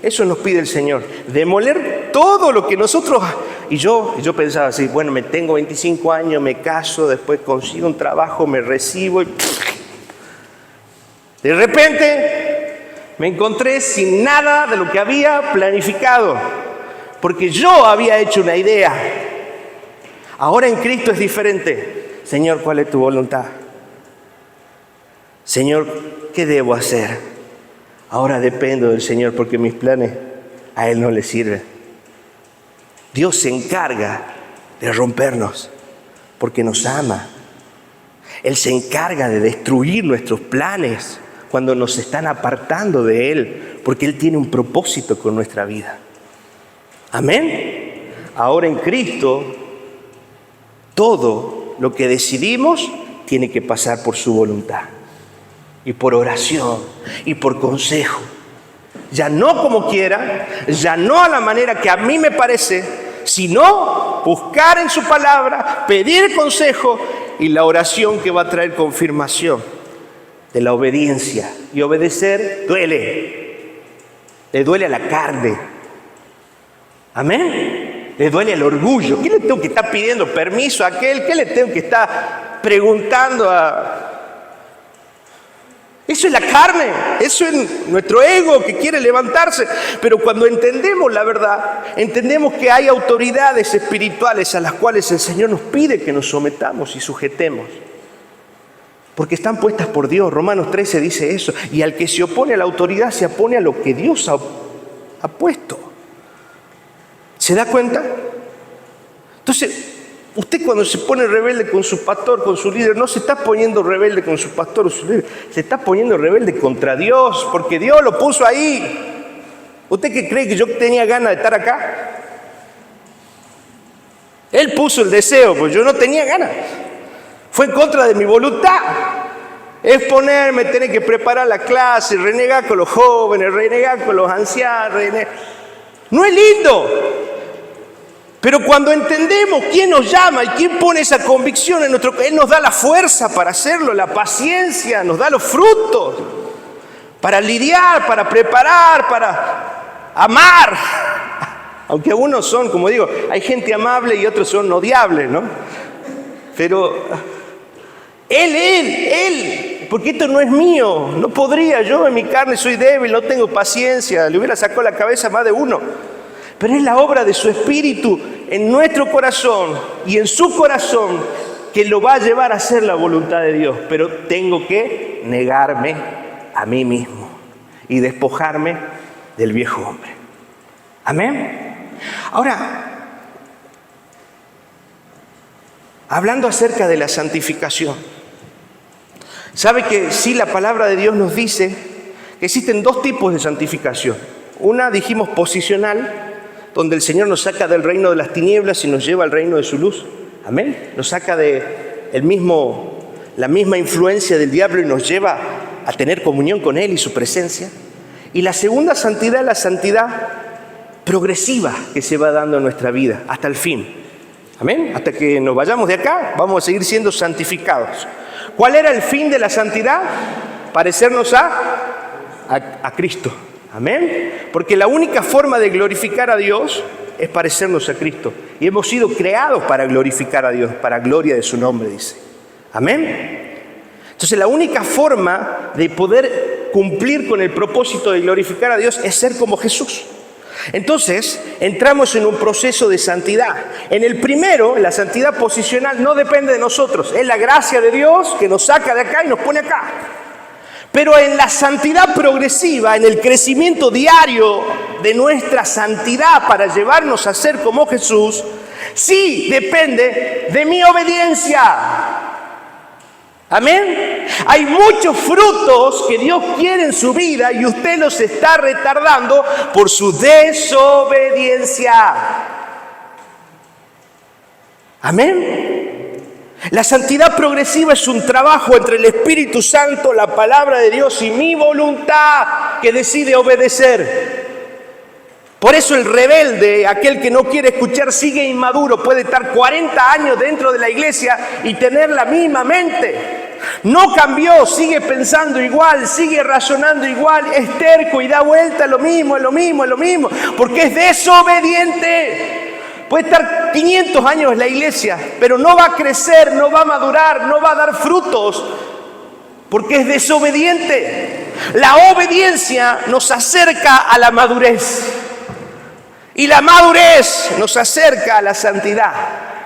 Eso nos pide el Señor. Demoler todo lo que nosotros... Y yo pensaba así, bueno, tengo 25 años, me caso, después consigo un trabajo, me recibo y... De repente me encontré sin nada de lo que había planificado. Porque yo había hecho una idea. Ahora en Cristo es diferente. Señor, ¿cuál es tu voluntad? Señor, ¿qué debo hacer? Ahora dependo del Señor porque mis planes a Él no le sirven. Dios se encarga de rompernos porque nos ama. Él se encarga de destruir nuestros planes cuando nos están apartando de Él, porque Él tiene un propósito con nuestra vida. Amén. Ahora en Cristo, todo lo que decidimos tiene que pasar por su voluntad. Y por oración, y por consejo. Ya no como quiera, ya no a la manera que a mí me parece, sino buscar en su palabra, pedir consejo y la oración que va a traer confirmación de la obediencia. Y obedecer duele, le duele a la carne. Amén. Le duele el orgullo. ¿Qué le tengo que estar pidiendo permiso a aquel? ¿Qué le tengo que estar preguntando a...? Eso es la carne, eso es nuestro ego que quiere levantarse. Pero cuando entendemos la verdad, entendemos que hay autoridades espirituales a las cuales el Señor nos pide que nos sometamos y sujetemos. Porque están puestas por Dios. Romanos 13 dice eso. Y al que se opone a la autoridad se opone a lo que Dios ha puesto. ¿Se da cuenta? Entonces, usted cuando se pone rebelde con su pastor, con su líder, no se está poniendo rebelde con su pastor o su líder, se está poniendo rebelde contra Dios, porque Dios lo puso ahí. ¿Usted qué cree que yo tenía ganas de estar acá? Él puso el deseo, pues yo no tenía ganas. Fue en contra de mi voluntad. Exponerme, tener que preparar la clase, renegar con los jóvenes, renegar con los ancianos. No es lindo. Pero cuando entendemos quién nos llama y quién pone esa convicción en nuestro... Él nos da la fuerza para hacerlo, la paciencia, nos da los frutos para lidiar, para preparar, para amar. Aunque algunos son, como digo, hay gente amable y otros son odiables, ¿no? Pero Él, porque esto no es mío, no podría, yo en mi carne soy débil, no tengo paciencia, le hubiera sacado la cabeza a más de uno. Pero es la obra de su Espíritu en nuestro corazón y en su corazón que lo va a llevar a hacer la voluntad de Dios. Pero tengo que negarme a mí mismo y despojarme del viejo hombre. Amén. Ahora, hablando acerca de la santificación, ¿sabe que sí la palabra de Dios nos dice que existen dos tipos de santificación? Una, dijimos, posicional, donde el Señor nos saca del reino de las tinieblas y nos lleva al reino de su luz. Amén. Nos saca de la misma influencia del diablo y nos lleva a tener comunión con Él y su presencia. Y la segunda santidad es la santidad progresiva que se va dando en nuestra vida hasta el fin. Amén. Hasta que nos vayamos de acá, vamos a seguir siendo santificados. ¿Cuál era el fin de la santidad? Parecernos a Cristo. Amén. Porque la única forma de glorificar a Dios es parecernos a Cristo. Y hemos sido creados para glorificar a Dios, para gloria de su nombre, dice. Amén. Entonces la única forma de poder cumplir con el propósito de glorificar a Dios es ser como Jesús. Entonces entramos en un proceso de santidad. En el primero, la santidad posicional no depende de nosotros. Es la gracia de Dios que nos saca de acá y nos pone acá. Pero en la santidad progresiva, en el crecimiento diario de nuestra santidad para llevarnos a ser como Jesús, sí depende de mi obediencia. Amén. Hay muchos frutos que Dios quiere en su vida y usted los está retardando por su desobediencia. Amén. La santidad progresiva es un trabajo entre el Espíritu Santo, la palabra de Dios y mi voluntad que decide obedecer. Por eso el rebelde, aquel que no quiere escuchar, sigue inmaduro. Puede estar 40 años dentro de la iglesia y tener la misma mente. No cambió, sigue pensando igual, sigue razonando igual, es terco y da vuelta lo mismo, porque es desobediente. Puede estar 500 años en la iglesia, pero no va a crecer, no va a madurar, no va a dar frutos, porque es desobediente. La obediencia nos acerca a la madurez, y la madurez nos acerca a la santidad,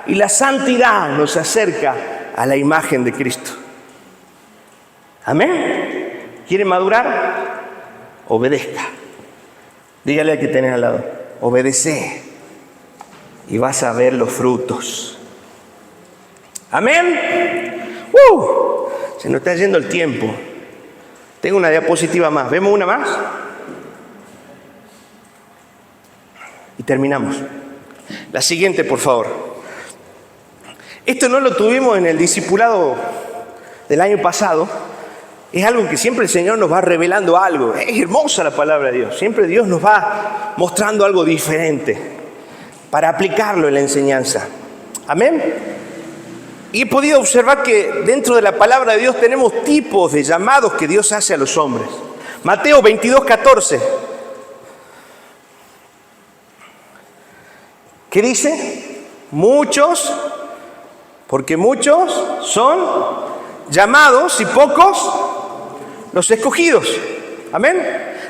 y la santidad nos acerca a la imagen de Cristo. Amén. ¿Quiere madurar? Obedezca. Dígale al que tenés al lado, obedece. Y vas a ver los frutos. Amén. Se nos está yendo el tiempo. Tengo una diapositiva más. ¿Vemos una más? Y terminamos. La siguiente, por favor. Esto no lo tuvimos en el discipulado del año pasado. Es algo que siempre el Señor nos va revelando algo. Es hermosa la palabra de Dios. Siempre Dios nos va mostrando algo diferente para aplicarlo en la enseñanza. Amén. Y he podido observar que dentro de la palabra de Dios tenemos tipos de llamados que Dios hace a los hombres. Mateo 22:14. ¿Qué dice? Muchos, porque muchos son llamados y pocos los escogidos. Amén.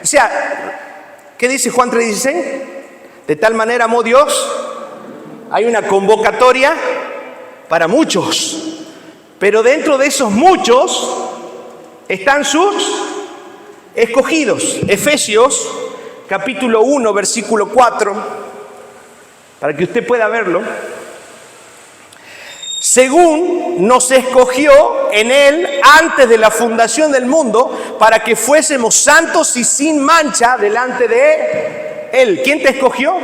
O sea, ¿qué dice Juan 3:16? De tal manera amó Dios, hay una convocatoria para muchos, pero dentro de esos muchos están sus escogidos. Efesios capítulo 1, versículo 4, para que usted pueda verlo. Según nos escogió en Él antes de la fundación del mundo, para que fuésemos santos y sin mancha delante de Él. ¿Quién te escogió?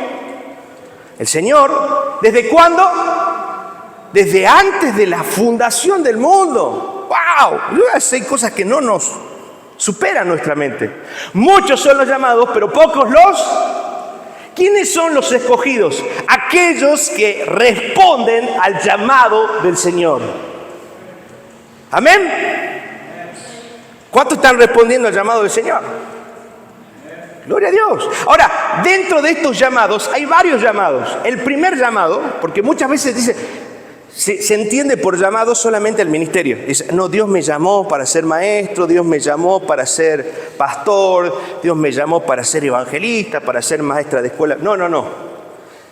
El Señor. ¿Desde cuándo? Desde antes de la fundación del mundo. ¡Wow! Hay cosas que no nos superan nuestra mente. Muchos son los llamados, pero pocos los... ¿Quiénes son los escogidos? Aquellos que responden al llamado del Señor. ¿Amén? ¿Cuántos están respondiendo al llamado del Señor? Gloria a Dios. Ahora, dentro de estos llamados hay varios llamados. El primer llamado, porque muchas veces dice, se entiende por llamado solamente el ministerio. Dice, no, Dios me llamó para ser maestro, Dios me llamó para ser pastor, Dios me llamó para ser evangelista, para ser maestra de escuela. No, no, no.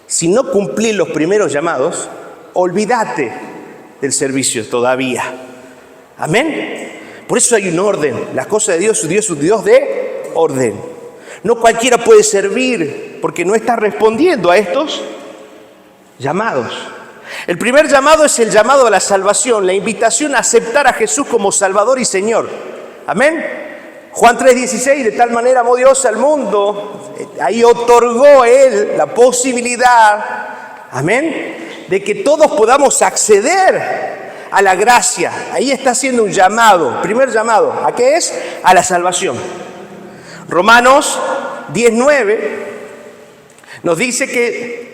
Si no cumplís los primeros llamados, olvídate del servicio todavía. Amén. Por eso hay un orden. Las cosas de Dios es un Dios de orden. No cualquiera puede servir porque no está respondiendo a estos llamados. El primer llamado es el llamado a la salvación, la invitación a aceptar a Jesús como Salvador y Señor. Amén. Juan 3:16, de tal manera amó Dios al mundo, ahí otorgó Él la posibilidad, amén, de que todos podamos acceder a la gracia. Ahí está haciendo un llamado, primer llamado. ¿A qué es? A la salvación. Romanos 10:9 nos dice que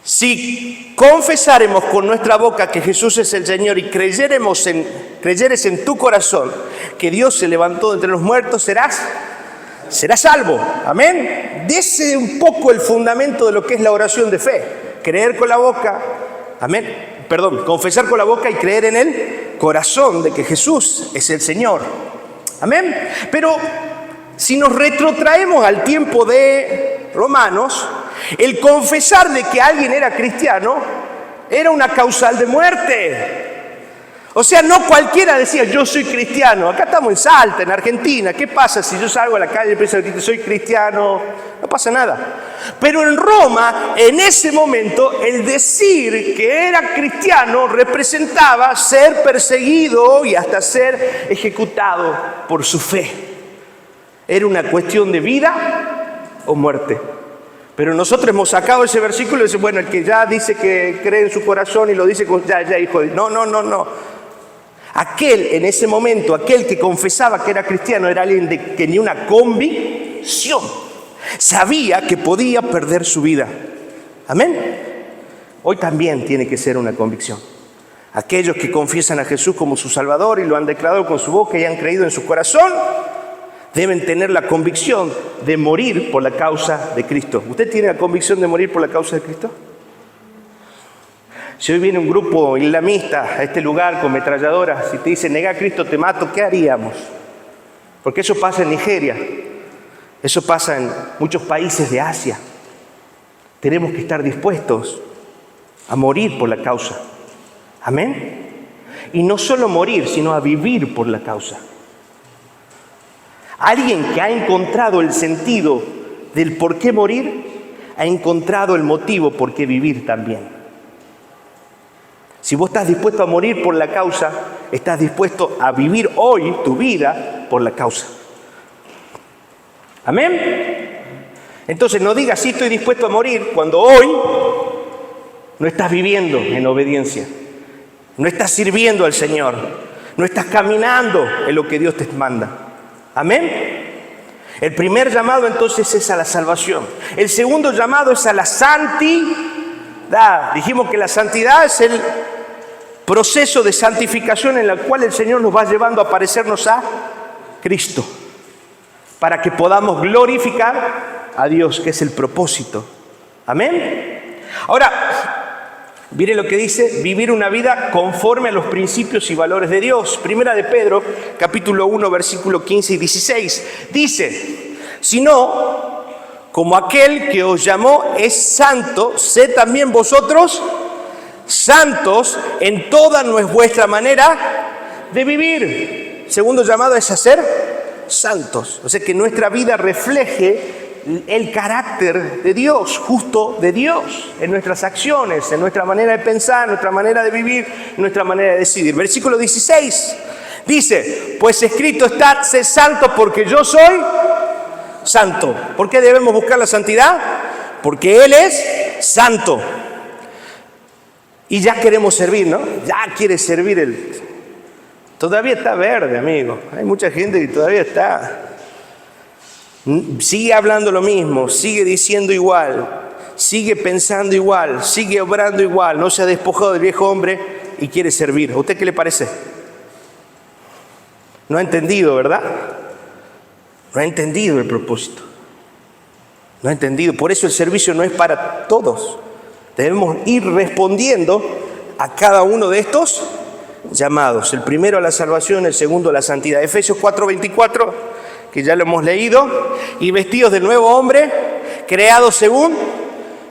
si confesaremos con nuestra boca que Jesús es el Señor y creyeres en tu corazón que Dios se levantó de entre los muertos, serás salvo. Amén. Dese un poco el fundamento de lo que es la oración de fe. Creer con la boca, amén. Confesar con la boca y creer en el corazón de que Jesús es el Señor. Amén. Pero si nos retrotraemos al tiempo de Romanos, el confesar de que alguien era cristiano era una causal de muerte. O sea, no cualquiera decía, yo soy cristiano. Acá estamos en Salta, en Argentina. ¿Qué pasa si yo salgo a la calle y empiezo a decir, soy cristiano? No pasa nada. Pero en Roma, en ese momento, el decir que era cristiano representaba ser perseguido y hasta ser ejecutado por su fe. Era una cuestión de vida o muerte. Pero nosotros hemos sacado ese versículo y decimos, bueno, el que ya dice que cree en su corazón y lo dice, ya hijo de... No. Aquel, en ese momento, aquel que confesaba que era cristiano era alguien que tenía una convicción. Sabía que podía perder su vida. Amén. Hoy también tiene que ser una convicción. Aquellos que confiesan a Jesús como su Salvador y lo han declarado con su boca y han creído en su corazón, deben tener la convicción de morir por la causa de Cristo. ¿Usted tiene la convicción de morir por la causa de Cristo? Si hoy viene un grupo islamista a este lugar con metralladoras y te dice, nega a Cristo, te mato, ¿qué haríamos? Porque eso pasa en Nigeria, eso pasa en muchos países de Asia. Tenemos que estar dispuestos a morir por la causa. Amén. Y no solo morir, sino a vivir por la causa. Alguien que ha encontrado el sentido del por qué morir, ha encontrado el motivo por qué vivir también. Si vos estás dispuesto a morir por la causa, estás dispuesto a vivir hoy tu vida por la causa. ¿Amén? Entonces no digas, sí, estoy dispuesto a morir, cuando hoy no estás viviendo en obediencia. No estás sirviendo al Señor. No estás caminando en lo que Dios te manda. Amén. El primer llamado entonces es a la salvación. El segundo llamado es a la santidad. Dijimos que la santidad es el proceso de santificación en el cual el Señor nos va llevando a parecernos a Cristo, para que podamos glorificar a Dios, que es el propósito Amén. Ahora, mire lo que dice, vivir una vida conforme a los principios y valores de Dios. Primera de Pedro, capítulo 1, versículo 15 y 16. Dice, sino como aquel que os llamó es santo, sed también vosotros santos en toda vuestra manera de vivir. Segundo llamado es a ser santos. O sea, que nuestra vida refleje el carácter de Dios, justo de Dios, en nuestras acciones, en nuestra manera de pensar, en nuestra manera de vivir, en nuestra manera de decidir. Versículo 16 dice, pues escrito está, sé santo porque yo soy santo. ¿Por qué debemos buscar la santidad? Porque Él es santo. Y ya queremos servir, ¿no? Ya quiere servir Él. Todavía está verde, amigo. Hay mucha gente que todavía está. Sigue hablando lo mismo, sigue diciendo igual, sigue pensando igual, sigue obrando igual, no se ha despojado del viejo hombre y quiere servir. ¿A usted qué le parece? No ha entendido, ¿verdad? No ha entendido el propósito. No ha entendido. Por eso el servicio no es para todos. Debemos ir respondiendo a cada uno de estos llamados. El primero a la salvación, el segundo a la santidad. Efesios 4:24, que ya lo hemos leído. Y vestidos del nuevo hombre, creados según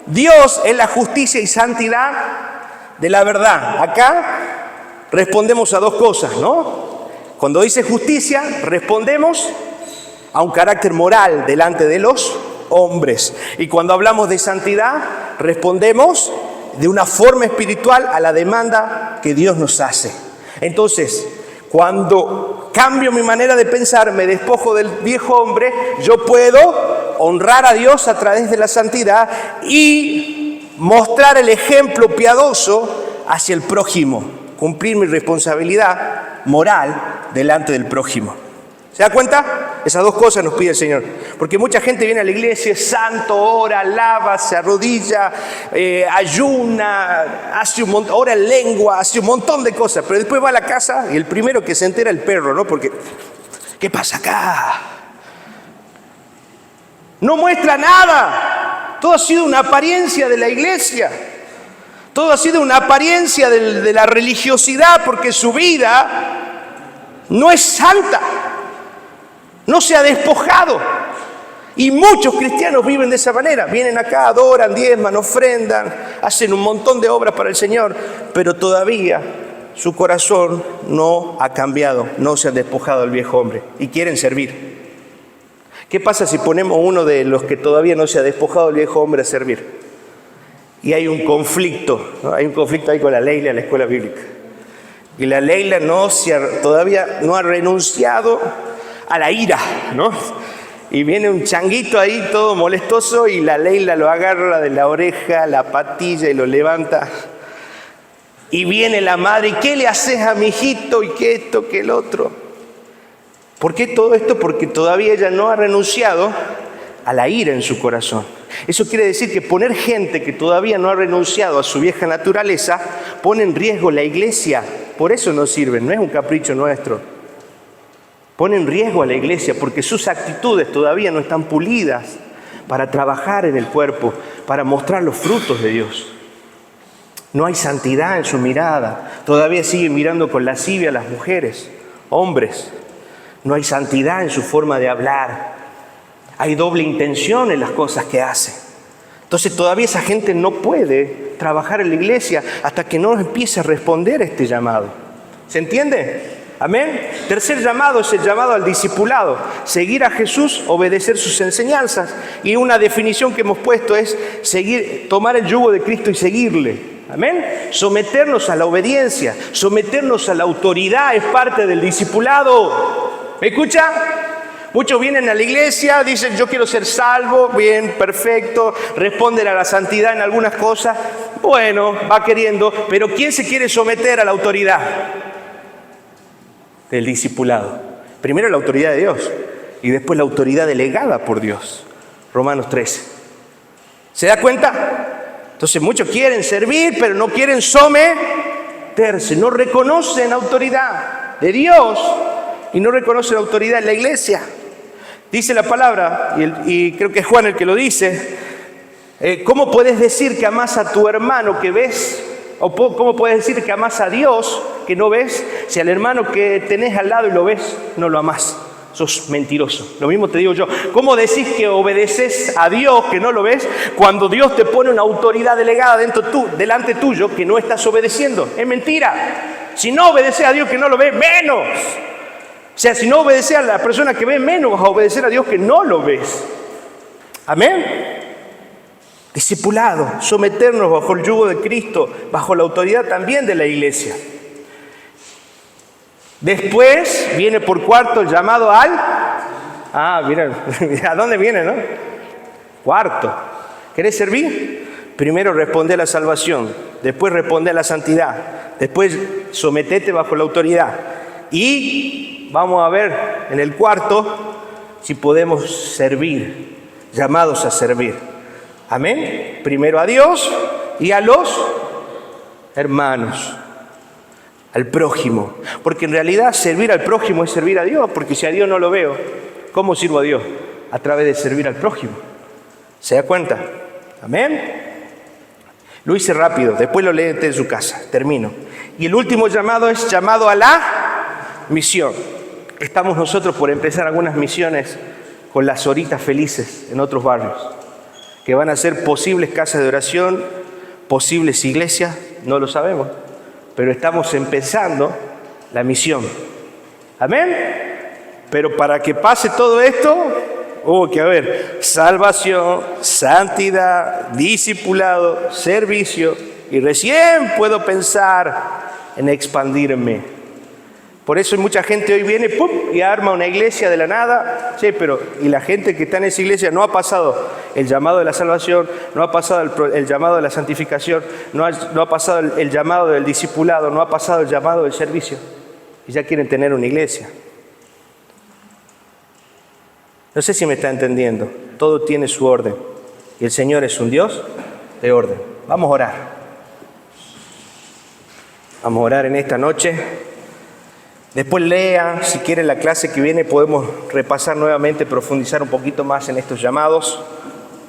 Dios en la justicia y santidad de la verdad. Acá respondemos a dos cosas, ¿no? Cuando dice justicia, respondemos a un carácter moral delante de los hombres. Y cuando hablamos de santidad, respondemos de una forma espiritual a la demanda que Dios nos hace. Entonces, cuando cambio mi manera de pensar, me despojo del viejo hombre, yo puedo honrar a Dios a través de la santidad y mostrar el ejemplo piadoso hacia el prójimo, cumplir mi responsabilidad moral delante del prójimo. ¿Se da cuenta? Esas dos cosas nos pide el Señor. Porque mucha gente viene a la iglesia, es santo, ora, alaba, se arrodilla, ayuna, ora en lengua, hace un montón de cosas. Pero después va a la casa y el primero que se entera es el perro, ¿no? Porque, ¿qué pasa acá? No muestra nada. Todo ha sido una apariencia de la iglesia. Todo ha sido una apariencia de la religiosidad porque su vida no es santa. No se ha despojado. Y muchos cristianos viven de esa manera. Vienen acá, adoran, diezman, ofrendan, hacen un montón de obras para el Señor, pero todavía su corazón no ha cambiado, no se ha despojado del viejo hombre y quieren servir. ¿Qué pasa si ponemos uno de los que todavía no se ha despojado del viejo hombre a servir? Y hay un conflicto, ¿no? Hay un conflicto ahí con la Leila en la escuela bíblica. Y la Leila todavía no ha renunciado a la ira, ¿no? Y viene un changuito ahí todo molestoso y la Leila lo agarra de la oreja, la patilla y lo levanta. Y viene la madre, ¿y qué le haces a mi hijito? ¿Y qué esto, qué el otro? ¿Por qué todo esto? Porque todavía ella no ha renunciado a la ira en su corazón. Eso quiere decir que poner gente que todavía no ha renunciado a su vieja naturaleza pone en riesgo la iglesia. Por eso no sirven, no es un capricho nuestro. Pone en riesgo a la iglesia porque sus actitudes todavía no están pulidas para trabajar en el cuerpo, para mostrar los frutos de Dios. No hay santidad en su mirada. Todavía sigue mirando con lascivia a las mujeres, hombres. No hay santidad en su forma de hablar. Hay doble intención en las cosas que hace. Entonces todavía esa gente no puede trabajar en la iglesia hasta que no empiece a responder a este llamado. ¿Se entiende? Amén. Tercer llamado es el llamado al discipulado. Seguir a Jesús, obedecer sus enseñanzas. Y una definición que hemos puesto es tomar el yugo de Cristo y seguirle. Amén. Someternos a la obediencia, someternos a la autoridad es parte del discipulado. ¿Me escucha? Muchos vienen a la iglesia, dicen yo quiero ser salvo, bien, perfecto, responden a la santidad en algunas cosas. Bueno, va queriendo, pero ¿quién se quiere someter a la autoridad del discipulado? Primero la autoridad de Dios y después la autoridad delegada por Dios. Romanos 13. ¿Se da cuenta? Entonces muchos quieren servir, pero no quieren someterse, no reconocen autoridad de Dios y no reconocen autoridad en la iglesia. Dice la palabra, y creo que es Juan el que lo dice, ¿Cómo puedes decir que amás a tu hermano que ves? ¿O cómo puedes decir que amás a Dios que no ves si al hermano que tenés al lado y lo ves no lo amás? Sos mentiroso. Lo mismo te digo yo. ¿Cómo decís que obedeces a Dios que no lo ves cuando Dios te pone una autoridad delegada delante tuyo que no estás obedeciendo? Es mentira. Si no obedeces a Dios que no lo ves, menos. O sea, si no obedeces a la persona que ve, menos vas a obedecer a Dios que no lo ves. Amén. Discipulado, someternos bajo el yugo de Cristo, bajo la autoridad también de la iglesia. Después viene por cuarto el llamado al... miren, ¿a dónde viene, no? Cuarto. ¿Querés servir? Primero responde a la salvación, después responde a la santidad, después sometete bajo la autoridad. Y vamos a ver en el cuarto si podemos servir, llamados a servir. Amén. Primero a Dios y a los hermanos, al prójimo. Porque en realidad servir al prójimo es servir a Dios, porque si a Dios no lo veo, ¿cómo sirvo a Dios? A través de servir al prójimo. ¿Se da cuenta? Amén. Lo hice rápido, después lo leete en su casa. Termino. Y el último llamado es llamado a la misión. Estamos nosotros por empezar algunas misiones con las horitas felices en otros barrios, que van a ser posibles casas de oración, posibles iglesias, no lo sabemos, pero estamos empezando la misión. Amén. Pero para que pase todo esto, hubo que haber salvación, santidad, discipulado, servicio, y recién puedo pensar en expandirme. Por eso mucha gente hoy viene y arma una iglesia de la nada. Sí, pero y la gente que está en esa iglesia no ha pasado el llamado de la salvación, no ha pasado el llamado de la santificación, no ha pasado el llamado del discipulado, no ha pasado el llamado del servicio. Y ya quieren tener una iglesia. No sé si me está entendiendo. Todo tiene su orden. Y el Señor es un Dios de orden. Vamos a orar. Vamos a orar en esta noche. Después si quieren la clase que viene podemos repasar nuevamente, profundizar un poquito más en estos llamados.